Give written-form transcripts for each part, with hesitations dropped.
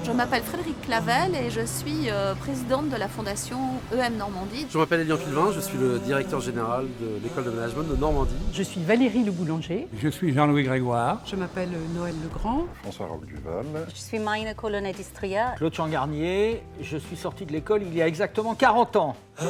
Je m'appelle Frédéric Clavel et je suis présidente de la fondation EM Normandie. Je m'appelle Elian Culvin, je suis le directeur général de l'école de management de Normandie. Je suis Valérie Le Boulanger. Je suis Jean-Louis Grégoire. Je m'appelle Noël Legrand. François Raoul Duval. Je suis Maïna Colonna-Distria. Claude Changarnier, je suis sorti de l'école il y a exactement 40 ans. En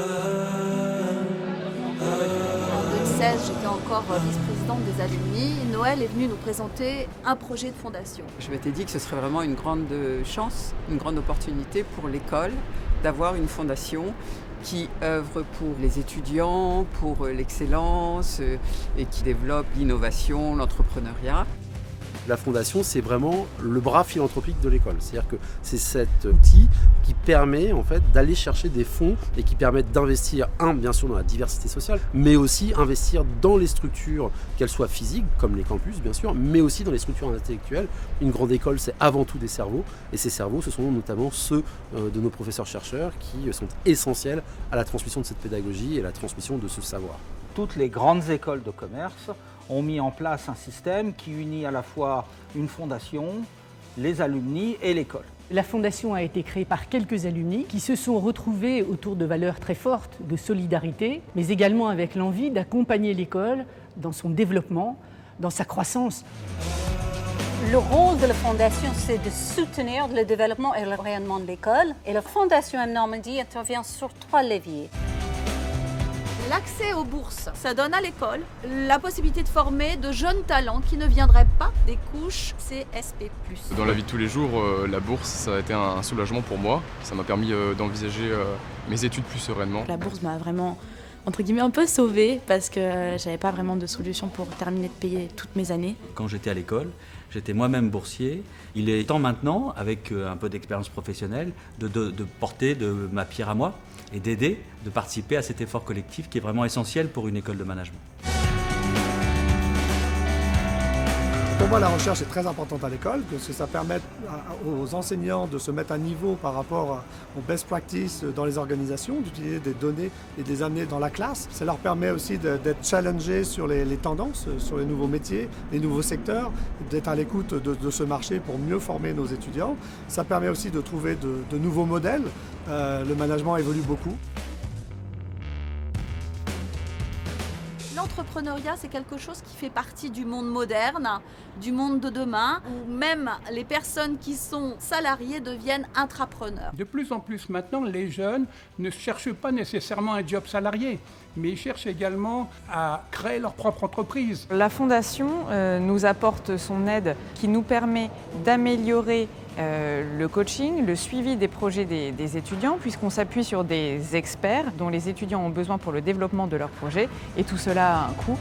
2016, j'étais encore vice-présidente des alumni. Noël est venu nous présenter un projet de fondation. Je m'étais dit que ce serait vraiment une grande chance, une grande opportunité pour l'école d'avoir une fondation qui œuvre pour les étudiants, pour l'excellence et qui développe l'innovation, l'entrepreneuriat. La fondation, c'est vraiment le bras philanthropique de l'école. C'est-à-dire que c'est cet outil qui permet en fait d'aller chercher des fonds et qui permettent d'investir, bien sûr dans la diversité sociale, mais aussi investir dans les structures, qu'elles soient physiques, comme les campus bien sûr, mais aussi dans les structures intellectuelles. Une grande école, c'est avant tout des cerveaux, et ces cerveaux, ce sont notamment ceux de nos professeurs-chercheurs qui sont essentiels à la transmission de cette pédagogie et à la transmission de ce savoir. Toutes les grandes écoles de commerce ont mis en place un système qui unit à la fois une fondation, les alumni et l'école. La fondation a été créée par quelques alumni qui se sont retrouvés autour de valeurs très fortes de solidarité, mais également avec l'envie d'accompagner l'école dans son développement, dans sa croissance. Le rôle de la fondation, c'est de soutenir le développement et le rayonnement de l'école. Et la fondation EM Normandie intervient sur 3 leviers. L'accès aux bourses, ça donne à l'école la possibilité de former de jeunes talents qui ne viendraient pas des couches CSP+. Dans la vie de tous les jours, la bourse, ça a été un soulagement pour moi. Ça m'a permis d'envisager mes études plus sereinement. La bourse m'a vraiment, entre guillemets, un peu sauvée parce que j'avais pas vraiment de solution pour terminer de payer toutes mes années. Quand j'étais à l'école, j'étais moi-même boursier. Il est temps maintenant, avec un peu d'expérience professionnelle, de porter de ma pierre à moi et d'aider, de participer à cet effort collectif qui est vraiment essentiel pour une école de management. Pour moi, la recherche est très importante à l'école, parce que ça permet aux enseignants de se mettre à niveau par rapport aux best practices dans les organisations, d'utiliser des données et de les amener dans la classe. Ça leur permet aussi d'être challengés sur les tendances, sur les nouveaux métiers, les nouveaux secteurs, d'être à l'écoute de ce marché pour mieux former nos étudiants. Ça permet aussi de trouver de nouveaux modèles. Le management évolue beaucoup. L'entrepreneuriat, c'est quelque chose qui fait partie du monde moderne, du monde de demain, où même les personnes qui sont salariées deviennent intrapreneurs. De plus en plus maintenant, les jeunes ne cherchent pas nécessairement un job salarié, mais ils cherchent également à créer leur propre entreprise. La Fondation nous apporte son aide qui nous permet d'améliorer le coaching, le suivi des projets des étudiants, puisqu'on s'appuie sur des experts dont les étudiants ont besoin pour le développement de leur projet, et tout cela a un coût.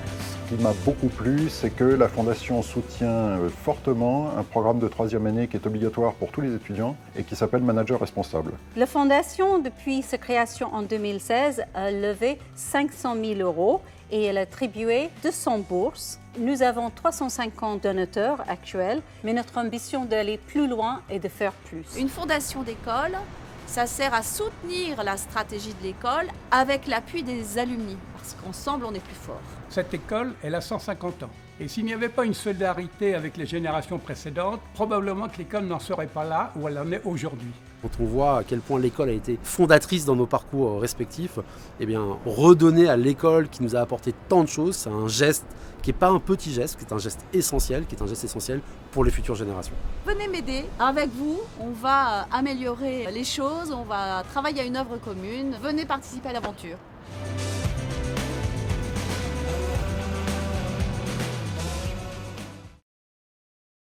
Ce qui m'a beaucoup plu, c'est que la Fondation soutient fortement un programme de 3e année qui est obligatoire pour tous les étudiants et qui s'appelle Manager Responsable. La Fondation, depuis sa création en 2016, a levé 500 000 € et elle a attribué 200 bourses. Nous avons 350 donateurs actuels, mais notre ambition est d'aller plus loin et de faire plus. Une fondation d'école, ça sert à soutenir la stratégie de l'école avec l'appui des alumni, parce qu'ensemble, on est plus fort. Cette école, elle a 150 ans. Et s'il n'y avait pas une solidarité avec les générations précédentes, probablement que l'école n'en serait pas là où elle en est aujourd'hui. Quand on voit à quel point l'école a été fondatrice dans nos parcours respectifs, eh bien, redonner à l'école qui nous a apporté tant de choses, c'est un geste qui n'est pas un petit geste, qui est un geste essentiel, pour les futures générations. Venez m'aider, avec vous, on va améliorer les choses, on va travailler à une œuvre commune, venez participer à l'aventure.